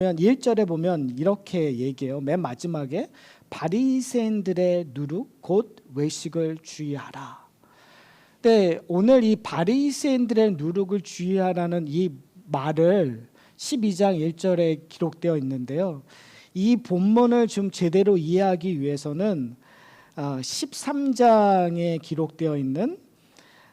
1절에 보면 이렇게 얘기해요. 맨 마지막에 바리새인들의 누룩 곧 외식을 주의하라. 근데 오늘 이 바리새인들의 누룩을 주의하라는 이 말을 12장 1절에 기록되어 있는데요. 이 본문을 좀 제대로 이해하기 위해서는 13장에 기록되어 있는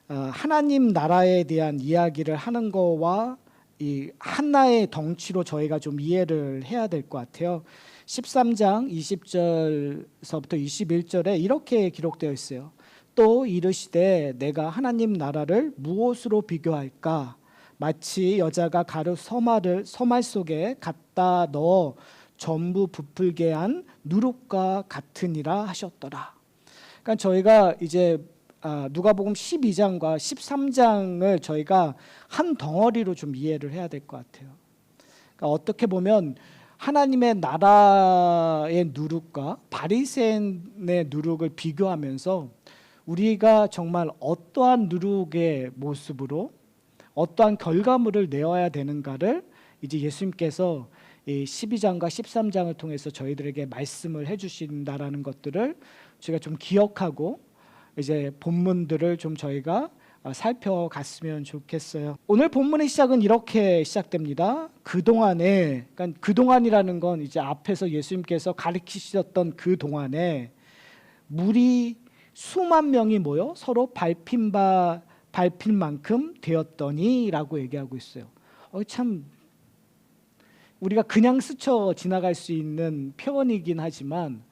하나님 나라에 대한 이야기를 하는 거와 이 하나의 덩치로 저희가 좀 이해를 해야 될 것 같아요. 13장 20절서부터 21절에 이렇게 기록되어 있어요. 또 이르시되 내가 하나님 나라를 무엇으로 비교할까? 마치 여자가 가루 서말 속에 갖다 넣어 전부 부풀게 한 누룩과 같으니라 하셨더라. 그러니까 저희가 이제 누가복음 12장과 13장을 저희가 한 덩어리로 좀 이해를 해야 될 것 같아요. 그러니까 어떻게 보면 하나님의 나라의 누룩과 바리새인의 누룩을 비교하면서 우리가 정말 어떠한 누룩의 모습으로 어떠한 결과물을 내어야 되는가를 이제 예수님께서 이 12장과 13장을 통해서 저희들에게 말씀을 해주신다라는 것들을 저희가 좀 기억하고 이제 본문들을 좀 저희가 살펴갔으면 좋겠어요. 오늘 본문의 시작은 이렇게 시작됩니다. 그동안에, 그러니까 그동안이라는 건 이제 앞에서 예수님께서 가르치셨던 그동안에 물이 수만 명이 모여 서로 밟힐 만큼 되었더니라고 얘기하고 있어요. 참 우리가 그냥 스쳐 지나갈 수 있는 표현이긴 하지만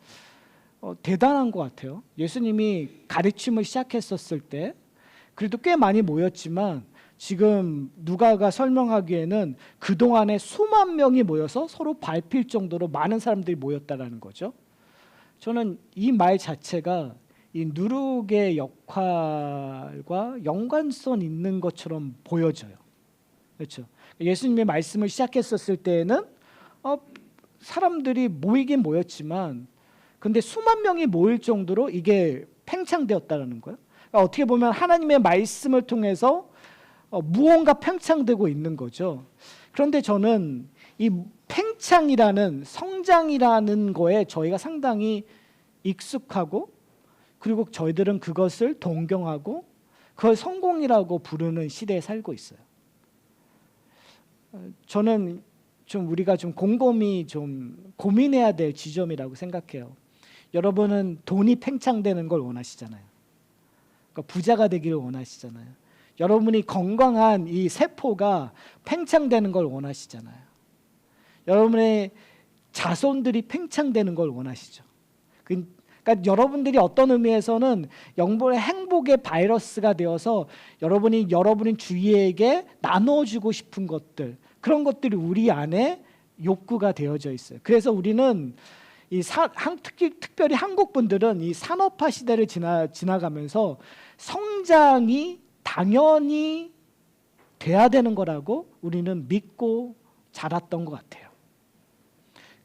대단한 것 같아요. 예수님이 가르침을 시작했었을 때 그래도 꽤 많이 모였지만 지금 누가가 설명하기에는 그동안에 수만 명이 모여서 서로 밟힐 정도로 많은 사람들이 모였다라는 거죠. 저는 이 말 자체가 이 누룩의 역할과 연관성 있는 것처럼 보여져요. 그렇죠? 예수님의 말씀을 시작했었을 때에는 사람들이 모이긴 모였지만 근데 수만 명이 모일 정도로 이게 팽창되었다는 거예요. 그러니까 어떻게 보면 하나님의 말씀을 통해서 무언가 팽창되고 있는 거죠. 그런데 저는 이 팽창이라는 성장이라는 거에 저희가 상당히 익숙하고 그리고 저희들은 그것을 동경하고 그걸 성공이라고 부르는 시대에 살고 있어요. 저는 좀 우리가 좀 곰곰이 좀 고민해야 될 지점이라고 생각해요. 여러분은 돈이 팽창되는 걸 원하시잖아요. 그러니까 부자가 되기를 원하시잖아요. 여러분이 건강한 이 세포가 팽창되는 걸 원하시잖아요. 여러분의 자손들이 팽창되는 걸 원하시죠. 그러니까 여러분들이 어떤 의미에서는 영혼의 행복의 바이러스가 되어서 여러분이 주위에게 나눠주고 싶은 것들, 그런 것들이 우리 안에 욕구가 되어져 있어요. 그래서 우리는 특별히 한국 분들은 이 산업화 시대를 지나가면서 성장이 당연히 돼야 되는 거라고 우리는 믿고 자랐던 것 같아요.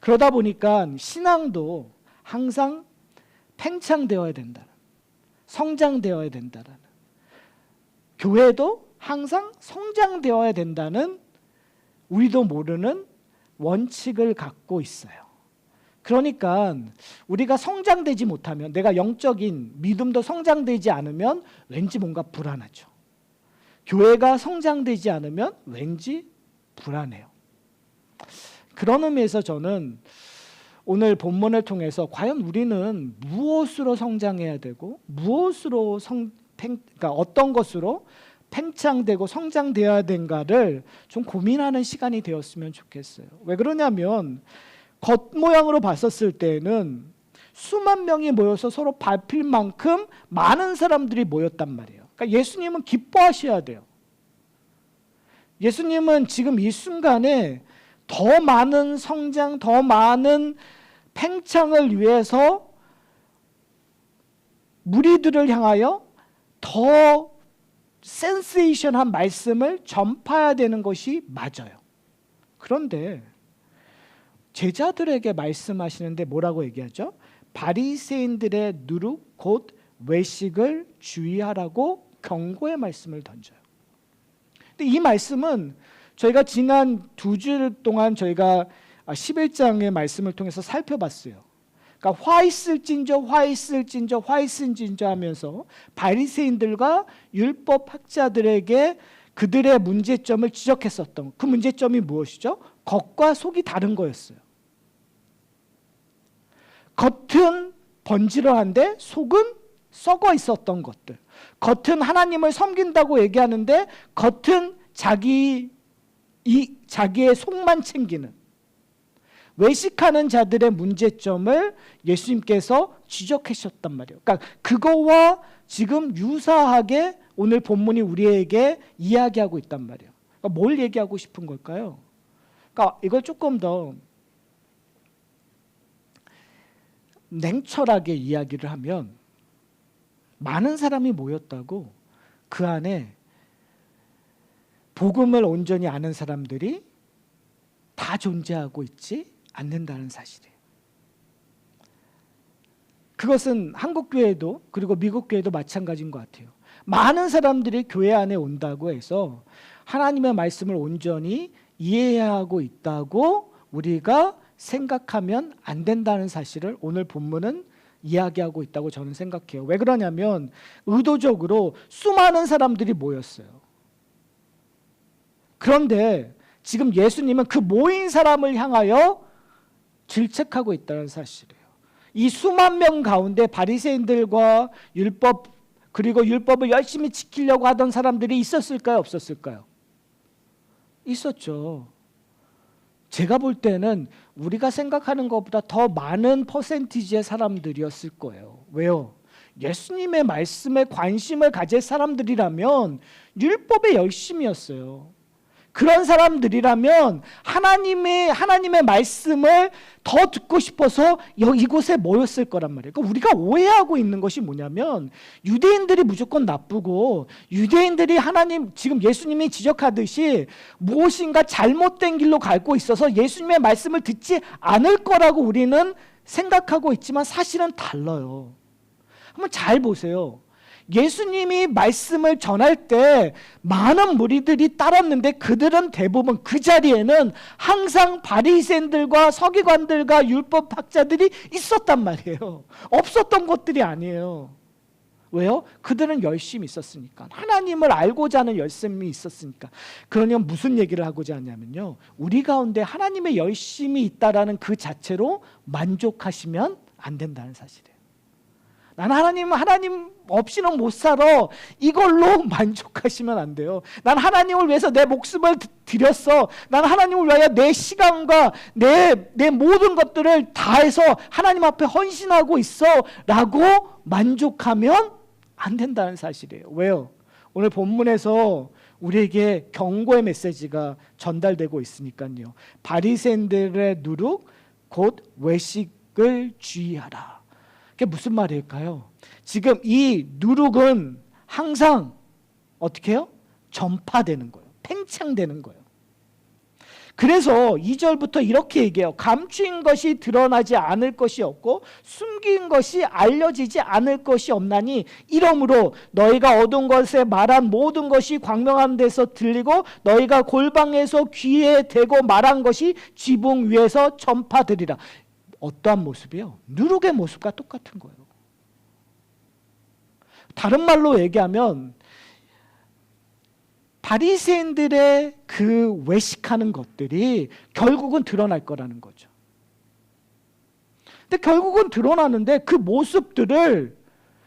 그러다 보니까 신앙도 항상 팽창되어야 된다는, 성장되어야 된다는, 교회도 항상 성장되어야 된다는 우리도 모르는 원칙을 갖고 있어요. 그러니까 우리가 성장되지 못하면, 내가 영적인 믿음도 성장되지 않으면 왠지 뭔가 불안하죠. 교회가 성장되지 않으면 왠지 불안해요. 그런 의미에서 저는 오늘 본문을 통해서 과연 우리는 무엇으로 성장해야 되고 그러니까 어떤 것으로 팽창되고 성장되어야 된가를 좀 고민하는 시간이 되었으면 좋겠어요. 왜 그러냐면 겉모양으로 봤었을 때는 수만 명이 모여서 서로 밟힐 만큼 많은 사람들이 모였단 말이에요. 그러니까 예수님은 기뻐하셔야 돼요. 예수님은 지금 이 순간에 더 많은 성장, 더 많은 팽창을 위해서 무리들을 향하여 더 센세이션한 말씀을 전파해야 되는 것이 맞아요. 그런데 제자들에게 말씀하시는데 뭐라고 얘기하죠? 바리새인들의 누룩 곧 외식을 주의하라고 경고의 말씀을 던져요. 근데 이 말씀은 저희가 지난 2주 동안 저희가 11장의 말씀을 통해서 살펴봤어요. 그러니까 화 있을진저 하면서 바리새인들과 율법 학자들에게 그들의 문제점을 지적했었던 그 문제점이 무엇이죠? 겉과 속이 다른 거였어요. 겉은 번지러한데 속은 썩어 있었던 것들. 겉은 하나님을 섬긴다고 얘기하는데 겉은 자기의 속만 챙기는, 외식하는 자들의 문제점을 예수님께서 지적하셨단 말이에요. 그러니까 그거와 지금 유사하게 오늘 본문이 우리에게 이야기하고 있단 말이에요. 그러니까 뭘 얘기하고 싶은 걸까요? 그러니까 이걸 조금 더 냉철하게 이야기를 하면, 많은 사람이 모였다고 그 안에 복음을 온전히 아는 사람들이 다 존재하고 있지 않는다는 사실이에요. 그것은 한국 교회도 그리고 미국 교회도 마찬가지인 것 같아요. 많은 사람들이 교회 안에 온다고 해서 하나님의 말씀을 온전히 이해하고 있다고 우리가 생각하면 안 된다는 사실을 오늘 본문은 이야기하고 있다고 저는 생각해요. 왜 그러냐면 의도적으로 수많은 사람들이 모였어요. 그런데 지금 예수님은 그 모인 사람을 향하여 질책하고 있다는 사실이에요. 이 수만 명 가운데 바리새인들과 율법, 그리고 율법을 열심히 지키려고 하던 사람들이 있었을까요? 없었을까요? 있었죠. 제가 볼 때는 우리가 생각하는 것보다 더 많은 퍼센티지의 사람들이었을 거예요. 왜요? 예수님의 말씀에 관심을 가질 사람들이라면 율법에 열심이었어요. 그런 사람들이라면 하나님의 말씀을 더 듣고 싶어서 이곳에 모였을 거란 말이에요. 그러니까 우리가 오해하고 있는 것이 뭐냐면, 유대인들이 무조건 나쁘고 유대인들이 하나님, 지금 예수님이 지적하듯이 무엇인가 잘못된 길로 가고 있어서 예수님의 말씀을 듣지 않을 거라고 우리는 생각하고 있지만 사실은 달라요. 한번 잘 보세요. 예수님이 말씀을 전할 때 많은 무리들이 따랐는데 그들은 대부분 그 자리에는 항상 바리새인들과 서기관들과 율법학자들이 있었단 말이에요. 없었던 것들이 아니에요. 왜요? 그들은 열심히 있었으니까. 하나님을 알고자 하는 열심이 있었으니까. 그러면 무슨 얘기를 하고자 하냐면요, 우리 가운데 하나님의 열심이 있다라는 그 자체로 만족하시면 안 된다는 사실이에요. 난 하나님 없이는 못 살아, 이걸로 만족하시면 안 돼요. 난 하나님을 위해서 내 목숨을 드렸어, 난 하나님을 위하여 내 시간과 내 모든 것들을 다해서 하나님 앞에 헌신하고 있어 라고 만족하면 안 된다는 사실이에요. 왜요? 오늘 본문에서 우리에게 경고의 메시지가 전달되고 있으니까요. 바리새인들의 누룩 곧 외식을 주의하라. 그게 무슨 말일까요? 지금 이 누룩은 항상 어떻게 해요? 전파되는 거예요. 팽창되는 거예요. 그래서 2절부터 이렇게 얘기해요. 감추인 것이 드러나지 않을 것이 없고 숨긴 것이 알려지지 않을 것이 없나니, 이러므로 너희가 얻은 것에 말한 모든 것이 광명한 데서 들리고 너희가 골방에서 귀에 대고 말한 것이 지붕 위에서 전파되리라. 어떠한 모습이요? 누룩의 모습과 똑같은 거예요. 다른 말로 얘기하면 바리새인들의 그 외식하는 것들이 결국은 드러날 거라는 거죠. 근데 결국은 드러나는데 그 모습들을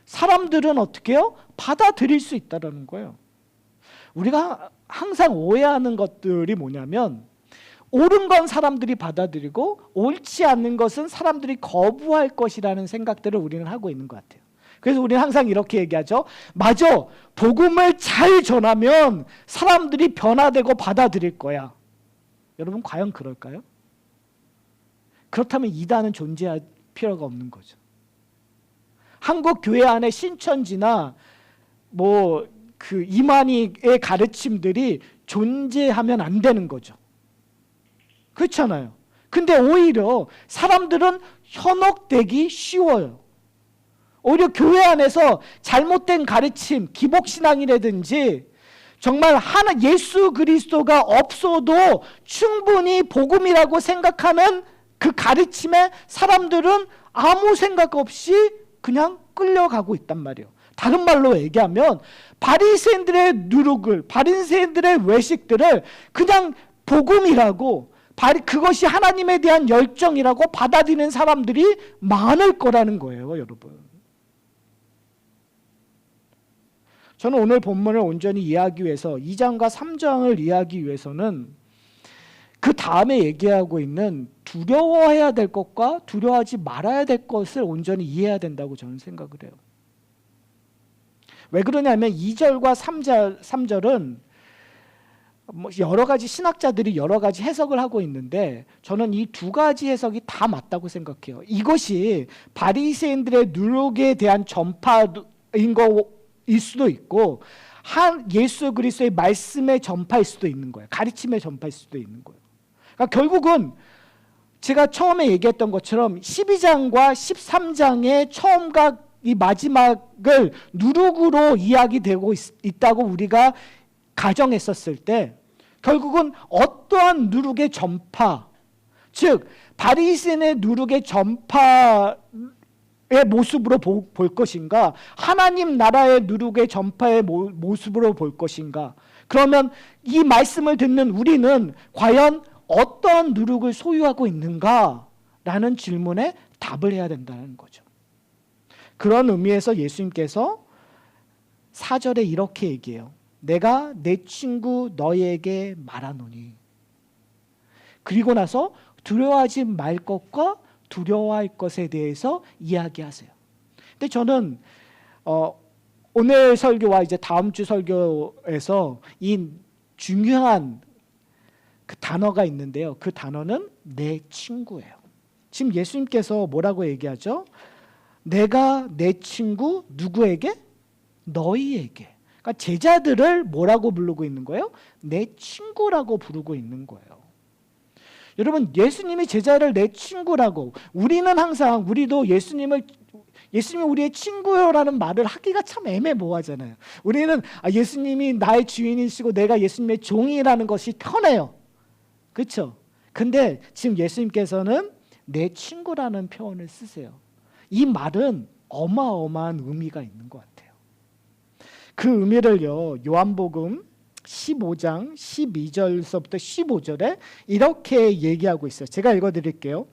사람들은 어떻게 해요? 받아들일 수 있다는 거예요. 우리가 항상 오해하는 것들이 뭐냐면, 옳은 건 사람들이 받아들이고 옳지 않는 것은 사람들이 거부할 것이라는 생각들을 우리는 하고 있는 것 같아요. 그래서 우리는 항상 이렇게 얘기하죠. 맞아, 복음을 잘 전하면 사람들이 변화되고 받아들일 거야. 여러분, 과연 그럴까요? 그렇다면 이단은 존재할 필요가 없는 거죠. 한국 교회 안에 신천지나 그 이만희의 가르침들이 존재하면 안 되는 거죠. 그렇잖아요. 근데 오히려 사람들은 현혹되기 쉬워요. 오히려 교회 안에서 잘못된 가르침, 기복신앙이라든지 정말 하나 예수 그리스도가 없어도 충분히 복음이라고 생각하는 그 가르침에 사람들은 아무 생각 없이 그냥 끌려가고 있단 말이에요. 다른 말로 얘기하면 바리새인들의 누룩을, 바리새인들의 외식들을 그냥 복음이라고, 그것이 하나님에 대한 열정이라고 받아들이는 사람들이 많을 거라는 거예요, 여러분. 저는 오늘 본문을 온전히 이해하기 위해서 2장과 3장을 이해하기 위해서는 그 다음에 얘기하고 있는 두려워해야 될 것과 두려워하지 말아야 될 것을 온전히 이해해야 된다고 저는 생각을 해요. 왜 그러냐면 2절과 3절은 여러 가지 신학자들이 여러 가지 해석을 하고 있는데 저는 이 두 가지 해석이 다 맞다고 생각해요. 이것이 바리새인들의 누룩에 대한 전파인 거일 수도 있고 예수 그리스도의 말씀의 전파일 수도 있는 거예요. 가르침의 전파일 수도 있는 거예요. 그러니까 결국은 제가 처음에 얘기했던 것처럼 12장과 13장의 처음과 이 마지막을 누룩으로 이야기되고 있다고 우리가 가정했었을 때 결국은 어떠한 누룩의 전파, 즉 바리새인의 누룩의 전파의 모습으로 볼 것인가, 하나님 나라의 누룩의 전파의 모습으로 볼 것인가. 그러면 이 말씀을 듣는 우리는 과연 어떠한 누룩을 소유하고 있는가라는 질문에 답을 해야 된다는 거죠. 그런 의미에서 예수님께서 4절에 이렇게 얘기해요. 내가 내 친구 너희에게 말하노니. 그리고 나서 두려워하지 말 것과 두려워할 것에 대해서 이야기하세요. 근데 저는 오늘 설교와 이제 다음 주 설교에서 이 중요한 그 단어가 있는데요. 그 단어는 내 친구예요. 지금 예수님께서 뭐라고 얘기하죠? 내가 내 친구 누구에게? 너희에게. 그러니까 제자들을 뭐라고 부르고 있는 거예요? 내 친구라고 부르고 있는 거예요. 여러분, 예수님이 제자를 내 친구라고, 우리는 항상 우리도 예수님이 우리의 친구요라는 말을 하기가 참 애매모호하잖아요. 우리는 예수님이 나의 주인이시고 내가 예수님의 종이라는 것이 편해요. 그렇죠? 근데 지금 예수님께서는 내 친구라는 표현을 쓰세요. 이 말은 어마어마한 의미가 있는 것 같아요. 그 의미를요, 요한복음 15장 12절서부터 15절에 이렇게 얘기하고 있어요. 제가 읽어드릴게요.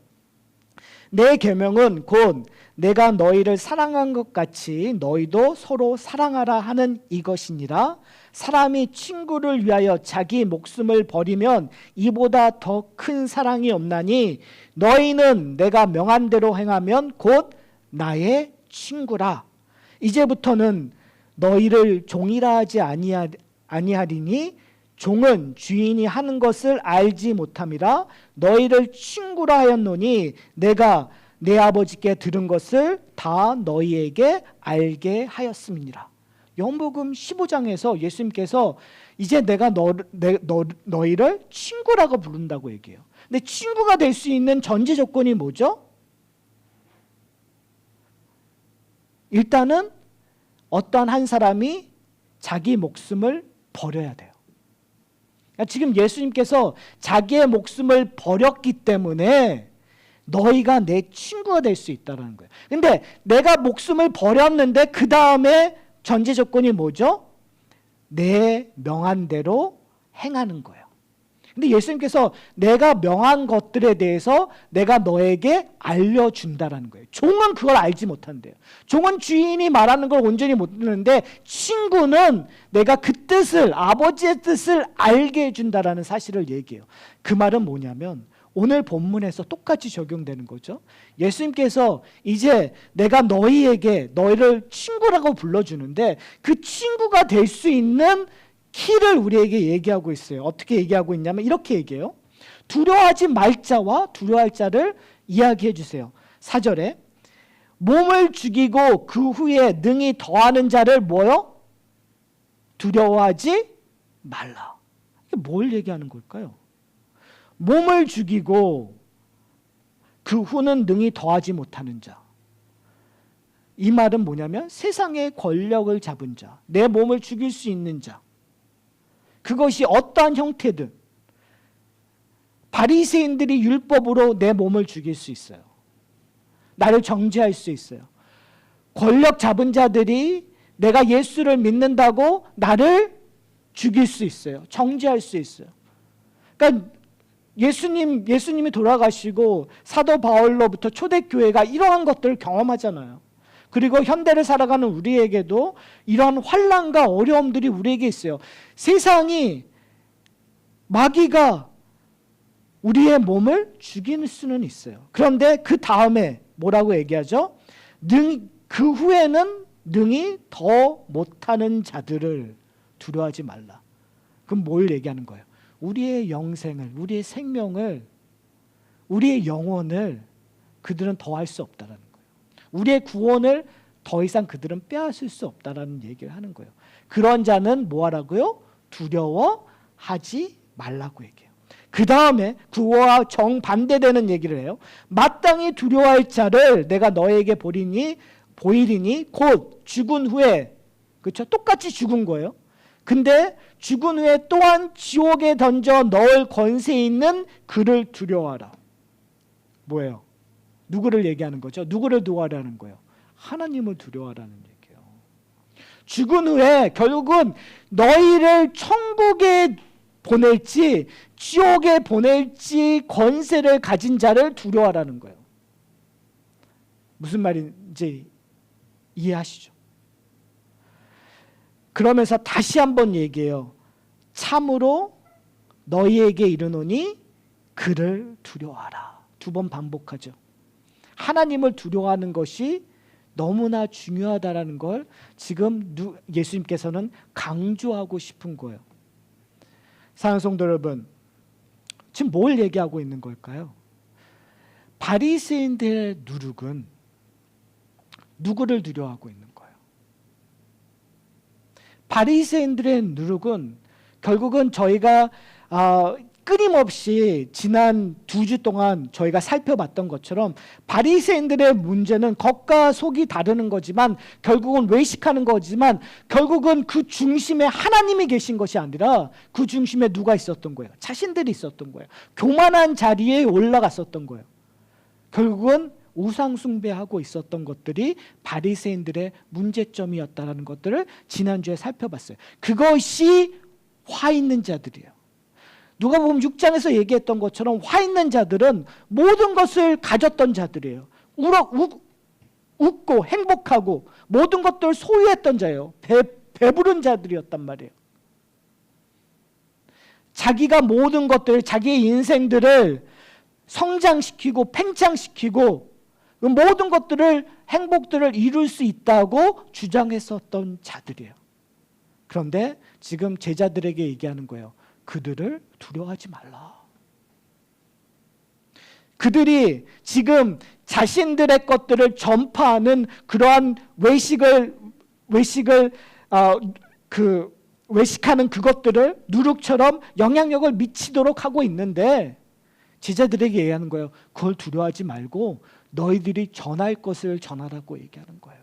내 계명은 곧 내가 너희를 사랑한 것 같이 너희도 서로 사랑하라 하는 이것이니라. 사람이 친구를 위하여 자기 목숨을 버리면 이보다 더 큰 사랑이 없나니 너희는 내가 명한 대로 행하면 곧 나의 친구라. 이제부터는 너희를 종이라 하지 아니하리니 종은 주인이 하는 것을 알지 못함이라. 너희를 친구라 하였노니 내가 내 아버지께 들은 것을 다 너희에게 알게 하였음이니라. 요한복음 15장에서 예수님께서 이제 내가 너희를 친구라고 부른다고 얘기해요. 근데 친구가 될 수 있는 전제 조건이 뭐죠? 일단은 어떤 한 사람이 자기 목숨을 버려야 돼요. 지금 예수님께서 자기의 목숨을 버렸기 때문에 너희가 내 친구가 될 수 있다는 거예요. 근데 내가 목숨을 버렸는데 그 다음에 전제 조건이 뭐죠? 내 명한 대로 행하는 거예요. 근데 예수님께서 내가 명한 것들에 대해서 내가 너에게 알려준다라는 거예요. 종은 그걸 알지 못한대요. 종은 주인이 말하는 걸 온전히 못 듣는데 친구는 내가 그 뜻을, 아버지의 뜻을 알게 해준다라는 사실을 얘기해요. 그 말은 뭐냐면 오늘 본문에서 똑같이 적용되는 거죠. 예수님께서 이제 내가 너희를 친구라고 불러주는데 그 친구가 될 수 있는 키를 우리에게 얘기하고 있어요. 어떻게 얘기하고 있냐면 이렇게 얘기해요. 두려워하지 말 자와 두려워할 자를 이야기해 주세요. 4절에 몸을 죽이고 그 후에 능히 더하는 자를 뭐요? 두려워하지 말라. 이게 뭘 얘기하는 걸까요? 몸을 죽이고 그 후는 능히 더하지 못하는 자. 이 말은 뭐냐면 세상의 권력을 잡은 자, 내 몸을 죽일 수 있는 자, 그것이 어떠한 형태든 바리새인들이 율법으로 내 몸을 죽일 수 있어요. 나를 정죄할 수 있어요. 권력 잡은 자들이 내가 예수를 믿는다고 나를 죽일 수 있어요. 정죄할 수 있어요. 그러니까 예수님이 돌아가시고 사도 바울로부터 초대교회가 이러한 것들을 경험하잖아요. 그리고 현대를 살아가는 우리에게도 이런 환난과 어려움들이 우리에게 있어요. 세상이 마귀가 우리의 몸을 죽일 수는 있어요. 그런데 그 다음에 뭐라고 얘기하죠? 그 후에는 능히 더 못하는 자들을 두려워하지 말라. 그럼 뭘 얘기하는 거예요? 우리의 영생을, 우리의 생명을, 우리의 영혼을 그들은 더할 수 없다라는 거예요. 우리의 구원을 더 이상 그들은 빼앗을 수 없다라는 얘기를 하는 거예요. 그런 자는 뭐 하라고요? 두려워하지 말라고 얘기해요. 그 다음에 그와 정반대되는 얘기를 해요. 마땅히 두려워할 자를 내가 너에게 보이리니 곧 죽은 후에, 그렇죠? 똑같이 죽은 거예요. 근데 죽은 후에 또한 지옥에 던져 넣을 권세 있는 그를 두려워하라. 뭐예요? 누구를 얘기하는 거죠? 누구를 두려워하라는 거예요? 하나님을 두려워하라는 얘기예요. 죽은 후에 결국은 너희를 천국에 보낼지 지옥에 보낼지 권세를 가진 자를 두려워하라는 거예요. 무슨 말인지 이해하시죠? 그러면서 다시 한번 얘기해요. 참으로 너희에게 이르노니 그를 두려워하라. 2번 반복하죠. 하나님을 두려워하는 것이 너무나 중요하다라는 걸 지금 예수님께서는 강조하고 싶은 거예요. 사랑하는 성도 여러분, 지금 뭘 얘기하고 있는 걸까요? 바리새인들의 누룩은 누구를 두려워하고 있는 거예요? 바리새인들의 누룩은 결국은 저희가 끊임없이 지난 2주 동안 저희가 살펴봤던 것처럼 바리새인들의 문제는 겉과 속이 다르는 거지만 결국은 외식하는 거지만 결국은 그 중심에 하나님이 계신 것이 아니라 그 중심에 누가 있었던 거예요? 자신들이 있었던 거예요. 교만한 자리에 올라갔었던 거예요. 결국은 우상 숭배하고 있었던 것들이 바리새인들의 문제점이었다는 것들을 지난주에 살펴봤어요. 그것이 화 있는 자들이에요. 누가복음 6장에서 얘기했던 것처럼 화 있는 자들은 모든 것을 가졌던 자들이에요. 웃고 행복하고 모든 것들을 소유했던 자예요. 배부른 자들이었단 말이에요. 자기가 모든 것들, 자기의 인생들을 성장시키고 팽창시키고 모든 것들을 행복들을 이룰 수 있다고 주장했었던 자들이에요. 그런데 지금 제자들에게 얘기하는 거예요. 그들을 두려워하지 말라. 그들이 지금 자신들의 것들을 전파하는 그러한 외식하는 그것들을 누룩처럼 영향력을 미치도록 하고 있는데 제자들에게 얘기하는 거예요. 그걸 두려워하지 말고 너희들이 전할 것을 전하라고 얘기하는 거예요.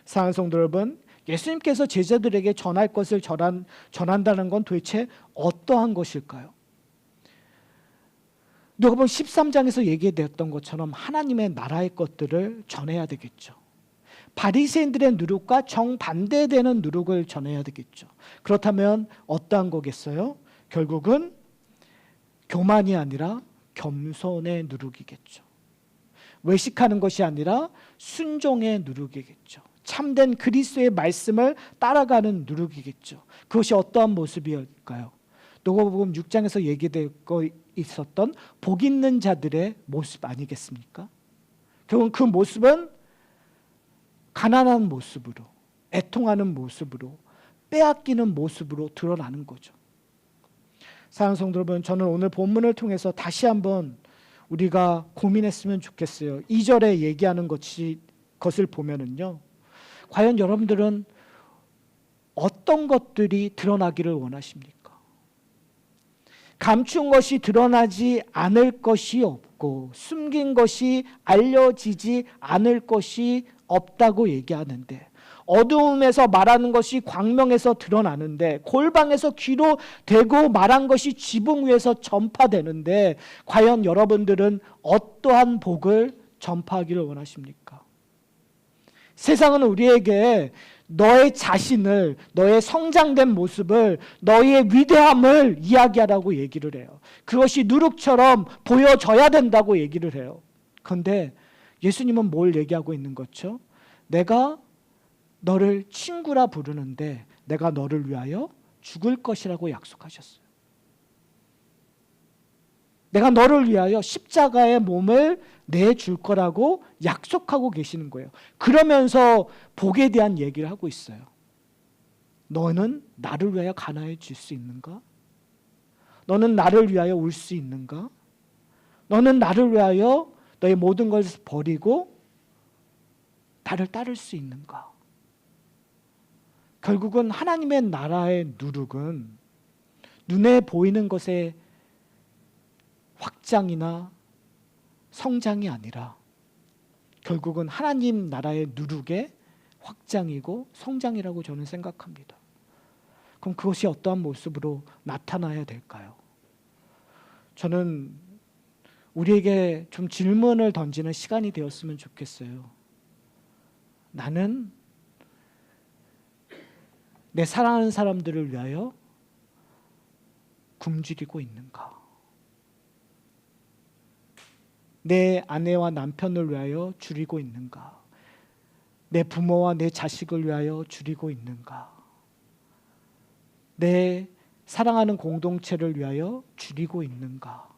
사랑하는 성도 여러분, 예수님께서 제자들에게 전할 것을 전한다는 건 도대체 어떠한 것일까요? 누가복음 13장에서 얘기되었던 것처럼 하나님의 나라의 것들을 전해야 되겠죠. 바리새인들의 누룩과 정반대되는 누룩을 전해야 되겠죠. 그렇다면 어떠한 거겠어요? 결국은 교만이 아니라 겸손의 누룩이겠죠. 외식하는 것이 아니라 순종의 누룩이겠죠. 참된 그리스도의 말씀을 따라가는 누룩이겠죠. 그것이 어떠한 모습일까요? 누가복음 6장에서 얘기되고 있었던 복 있는 자들의 모습 아니겠습니까? 결국 그 모습은 가난한 모습으로, 애통하는 모습으로, 빼앗기는 모습으로 드러나는 거죠. 사랑하는 성도 여러분, 저는 오늘 본문을 통해서 다시 한번 우리가 고민했으면 좋겠어요. 2절에 얘기하는 것을 보면은요, 과연 여러분들은 어떤 것들이 드러나기를 원하십니까? 감춘 것이 드러나지 않을 것이 없고 숨긴 것이 알려지지 않을 것이 없다고 얘기하는데 어두움에서 말하는 것이 광명에서 드러나는데, 골방에서 귀로 대고 말한 것이 지붕 위에서 전파되는데, 과연 여러분들은 어떠한 복을 전파하기를 원하십니까? 세상은 우리에게 너의 자신을, 너의 성장된 모습을, 너의 위대함을 이야기하라고 얘기를 해요. 그것이 누룩처럼 보여져야 된다고 얘기를 해요. 그런데 예수님은 뭘 얘기하고 있는 거죠? 내가 너를 친구라 부르는데 내가 너를 위하여 죽을 것이라고 약속하셨어요. 내가 너를 위하여 십자가의 몸을 내줄 거라고 약속하고 계시는 거예요. 그러면서 복에 대한 얘기를 하고 있어요. 너는 나를 위하여 가난해질 수 있는가? 너는 나를 위하여 울 수 있는가? 너는 나를 위하여 너의 모든 것을 버리고 나를 따를 수 있는가? 결국은 하나님의 나라의 누룩은 눈에 보이는 것의 확장이나 성장이 아니라 결국은 하나님 나라의 누룩의 확장이고 성장이라고 저는 생각합니다. 그럼 그것이 어떠한 모습으로 나타나야 될까요? 저는 우리에게 좀 질문을 던지는 시간이 되었으면 좋겠어요. 나는 내 사랑하는 사람들을 위하여 굶주리고 있는가? 내 아내와 남편을 위하여 줄이고 있는가? 내 부모와 내 자식을 위하여 줄이고 있는가? 내 사랑하는 공동체를 위하여 줄이고 있는가?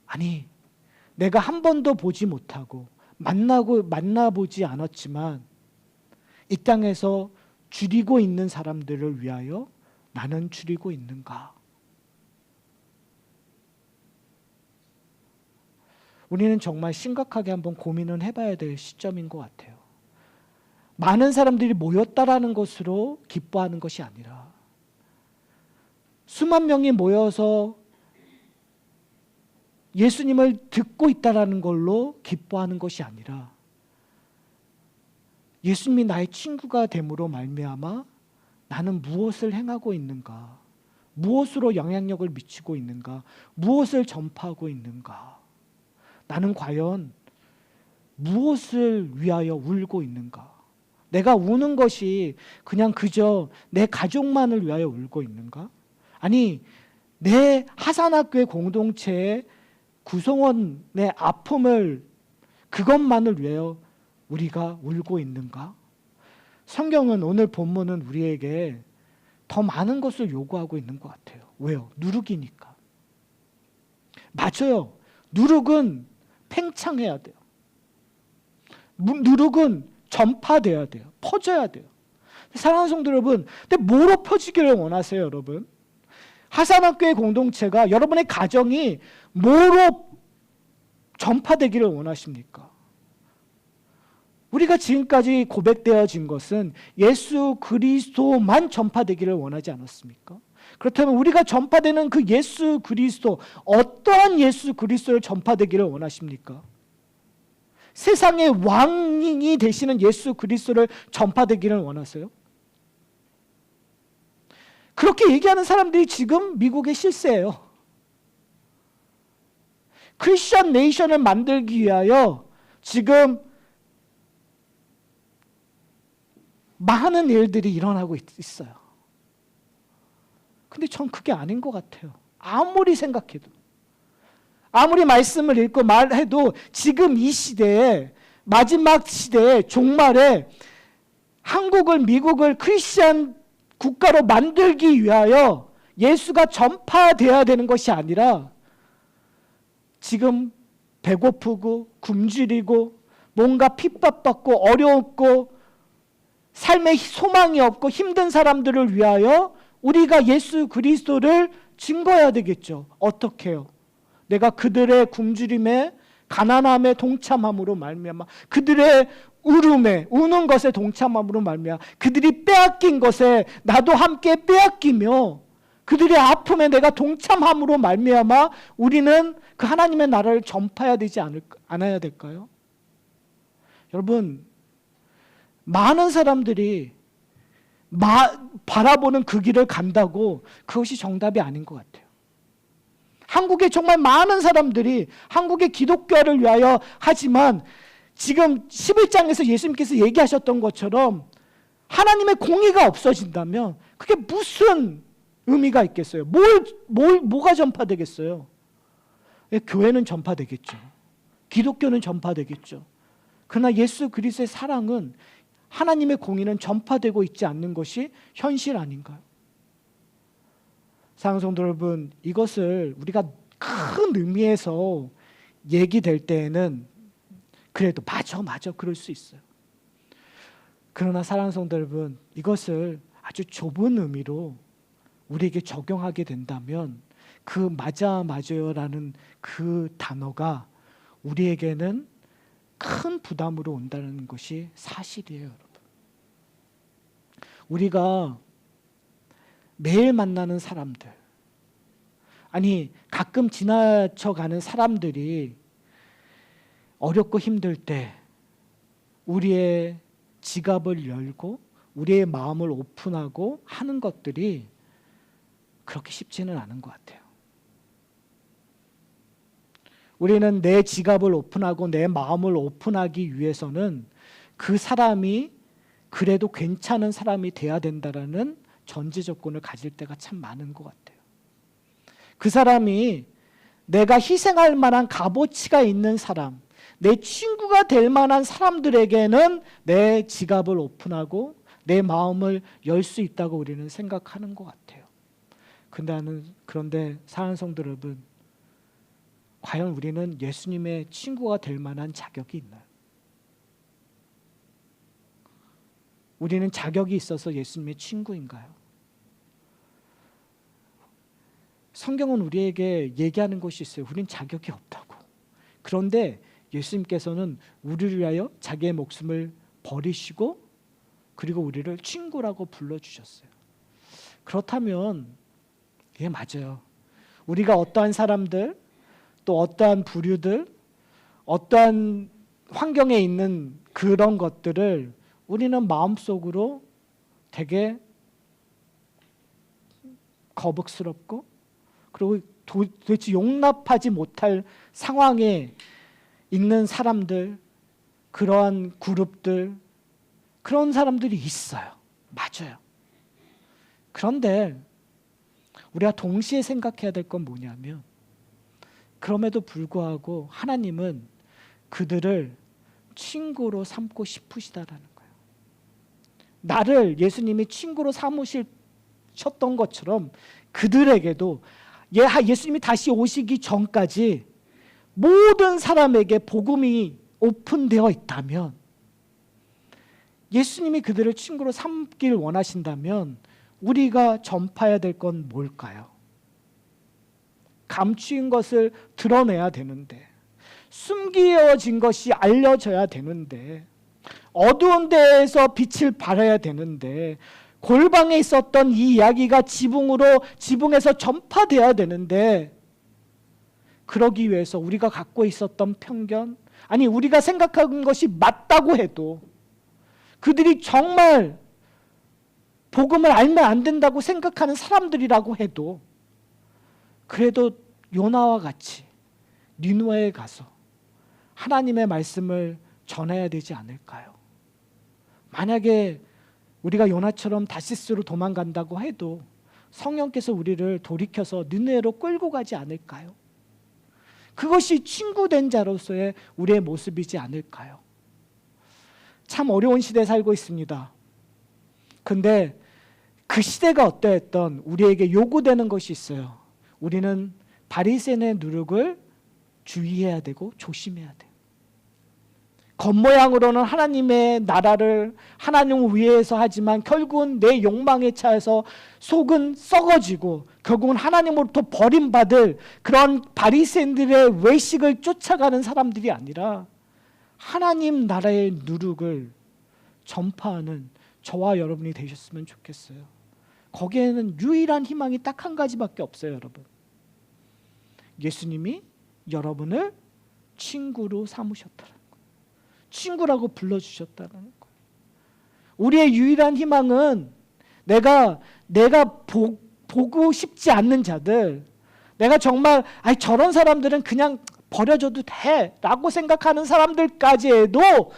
아니, 내가 한 번도 보지 못하고 만나보지 않았지만 이 땅에서 줄이고 있는 사람들을 위하여 나는 줄이고 있는가? 우리는 정말 심각하게 한번 고민을 해봐야 될 시점인 것 같아요. 많은 사람들이 모였다라는 것으로 기뻐하는 것이 아니라 수만 명이 모여서 예수님을 듣고 있다라는 걸로 기뻐하는 것이 아니라 예수님이 나의 친구가 됨으로 말미암아 나는 무엇을 행하고 있는가? 무엇으로 영향력을 미치고 있는가? 무엇을 전파하고 있는가? 나는 과연 무엇을 위하여 울고 있는가? 내가 우는 것이 그냥 그저 내 가족만을 위하여 울고 있는가? 아니, 내 하산학교의 공동체의 구성원의 아픔을 그것만을 위하여 우리가 울고 있는가? 성경은 오늘 본문은 우리에게 더 많은 것을 요구하고 있는 것 같아요. 왜요? 누룩이니까. 맞아요. 누룩은 팽창해야 돼요. 누룩은 전파돼야 돼요. 퍼져야 돼요. 사랑하는 성도 여러분, 근데 뭐로 퍼지기를 원하세요, 여러분? 하산학교의 공동체가, 여러분의 가정이 뭐로 전파되기를 원하십니까? 우리가 지금까지 고백되어진 것은 예수 그리스도만 전파되기를 원하지 않았습니까? 그렇다면 우리가 전파되는 그 예수 그리스도, 어떠한 예수 그리스도를 전파되기를 원하십니까? 세상의 왕이 되시는 예수 그리스도를 전파되기를 원하세요? 그렇게 얘기하는 사람들이 지금 미국의 실세예요. 크리스천 네이션을 만들기 위하여 지금 많은 일들이 일어나고 있어요. 근데 전 그게 아닌 것 같아요. 아무리 생각해도. 아무리 말씀을 읽고 말해도 지금 이 시대에, 마지막 시대에, 종말에 한국을, 미국을 크리스천 국가로 만들기 위하여 예수가 전파되어야 되는 것이 아니라 지금 배고프고 굶주리고 뭔가 핍박받고 어려웠고 삶에 소망이 없고 힘든 사람들을 위하여 우리가 예수 그리스도를 증거해야 되겠죠. 어떻게 해요? 내가 그들의 굶주림에 가난함에 동참함으로 말미암아, 그들의 울음에, 우는 것에 동참함으로 말미암아, 그들이 빼앗긴 것에 나도 함께 빼앗기며 그들의 아픔에 내가 동참함으로 말미암아 우리는 그 하나님의 나라를 전파해야 되지 않아야 될까요? 여러분, 많은 사람들이 바라보는 그 길을 간다고 그것이 정답이 아닌 것 같아요. 한국에 정말 많은 사람들이 한국의 기독교를 위하여 하지만 지금 11장에서 예수님께서 얘기하셨던 것처럼 하나님의 공의가 없어진다면 그게 무슨 의미가 있겠어요? 뭐가 전파되겠어요? 교회는 전파되겠죠. 기독교는 전파되겠죠. 그러나 예수 그리스도의 사랑은, 하나님의 공의는 전파되고 있지 않는 것이 현실 아닌가요? 사랑하는 성도 여러분, 이것을 우리가 큰 의미에서 얘기될 때에는 그래도 맞아 그럴 수 있어요. 그러나 사랑하는 성도 여러분, 이것을 아주 좁은 의미로 우리에게 적용하게 된다면 그 맞아요라는 그 단어가 우리에게는 큰 부담으로 온다는 것이 사실이에요, 여러분. 우리가 매일 만나는 사람들, 아니 가끔 지나쳐가는 사람들이 어렵고 힘들 때 우리의 지갑을 열고 우리의 마음을 오픈하고 하는 것들이 그렇게 쉽지는 않은 것 같아요. 우리는 내 지갑을 오픈하고 내 마음을 오픈하기 위해서는 그 사람이 그래도 괜찮은 사람이 돼야 된다라는 전제 조건을 가질 때가 참 많은 것 같아요. 그 사람이 내가 희생할 만한 값어치가 있는 사람, 내 친구가 될 만한 사람들에게는 내 지갑을 오픈하고 내 마음을 열 수 있다고 우리는 생각하는 것 같아요. 그런데 사랑하는 성도 여러분, 과연 우리는 예수님의 친구가 될 만한 자격이 있나요? 우리는 자격이 있어서 예수님의 친구인가요? 성경은 우리에게 얘기하는 것이 있어요. 우리는 자격이 없다고. 그런데 예수님께서는 우리를 위하여 자기의 목숨을 버리시고 그리고 우리를 친구라고 불러주셨어요. 그렇다면 이게 맞아요. 우리가 어떠한 사람들, 또 어떠한 부류들, 어떠한 환경에 있는 그런 것들을 우리는 마음속으로 되게 거북스럽고 그리고 도대체 용납하지 못할 상황에 있는 사람들, 그러한 그룹들, 그런 사람들이 있어요. 맞아요. 그런데 우리가 동시에 생각해야 될 건 뭐냐면, 그럼에도 불구하고 하나님은 그들을 친구로 삼고 싶으시다라는 거예요. 나를 예수님이 친구로 삼으셨던 것처럼 그들에게도 예수님이 다시 오시기 전까지 모든 사람에게 복음이 오픈되어 있다면, 예수님이 그들을 친구로 삼길 원하신다면 우리가 전파해야 될 건 뭘까요? 감추인 것을 드러내야 되는데, 숨겨진 것이 알려져야 되는데, 어두운 데에서 빛을 발해야 되는데, 골방에 있었던 이 이야기가 지붕에서 전파돼야 되는데, 그러기 위해서 우리가 갖고 있었던 편견, 아니 우리가 생각하는 것이 맞다고 해도, 그들이 정말 복음을 알면 안 된다고 생각하는 사람들이라고 해도, 그래도 요나와 같이 니느웨에 가서 하나님의 말씀을 전해야 되지 않을까요? 만약에 우리가 요나처럼 다시스로 도망간다고 해도 성령께서 우리를 돌이켜서 니느웨로 끌고 가지 않을까요? 그것이 친구된 자로서의 우리의 모습이지 않을까요? 참 어려운 시대에 살고 있습니다. 근데 그 시대가 어떠했던 우리에게 요구되는 것이 있어요. 우리는 바리새인의 누룩을 주의해야 되고 조심해야 돼요. 겉모양으로는 하나님의 나라를 하나님 위에서 하지만 결국은 내 욕망에 차서 속은 썩어지고 결국은 하나님으로부터 버림받을 그런 바리새인들의 외식을 쫓아가는 사람들이 아니라 하나님 나라의 누룩을 전파하는 저와 여러분이 되셨으면 좋겠어요. 거기에는 유일한 희망이 딱 한 가지밖에 없어요, 여러분. 예수님이 여러분을 친구로 삼으셨다는 거예요. 친구라고 불러주셨다는 거예요. 우리의 유일한 희망은 내가 보고 싶지 않는 자들, 내가 정말 저런 사람들은 그냥 버려줘도 돼라고 생각하는 사람들까지에도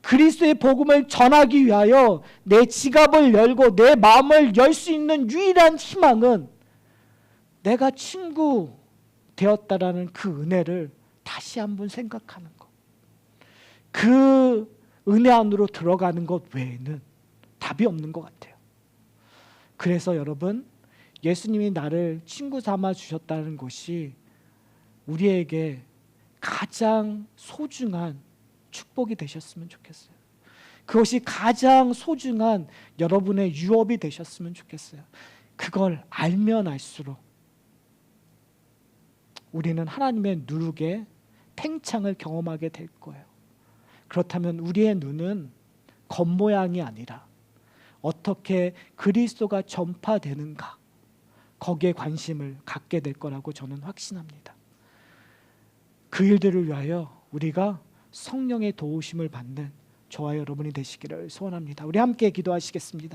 그리스도의 복음을 전하기 위하여 내 지갑을 열고 내 마음을 열 수 있는 유일한 희망은 내가 친구 되었다라는 그 은혜를 다시 한번 생각하는 것. 그 은혜 안으로 들어가는 것 외에는 답이 없는 것 같아요. 그래서 여러분, 예수님이 나를 친구 삼아 주셨다는 것이 우리에게 가장 소중한 축복이 되셨으면 좋겠어요. 그것이 가장 소중한 여러분의 유업이 되셨으면 좋겠어요. 그걸 알면 알수록 우리는 하나님의 누룩의 팽창을 경험하게 될 거예요. 그렇다면 우리의 눈은 겉모양이 아니라 어떻게 그리스도가 전파되는가, 거기에 관심을 갖게 될 거라고 저는 확신합니다. 그 일들을 위하여 우리가 성령의 도우심을 받는 저와 여러분이 되시기를 소원합니다. 우리 함께 기도하시겠습니다.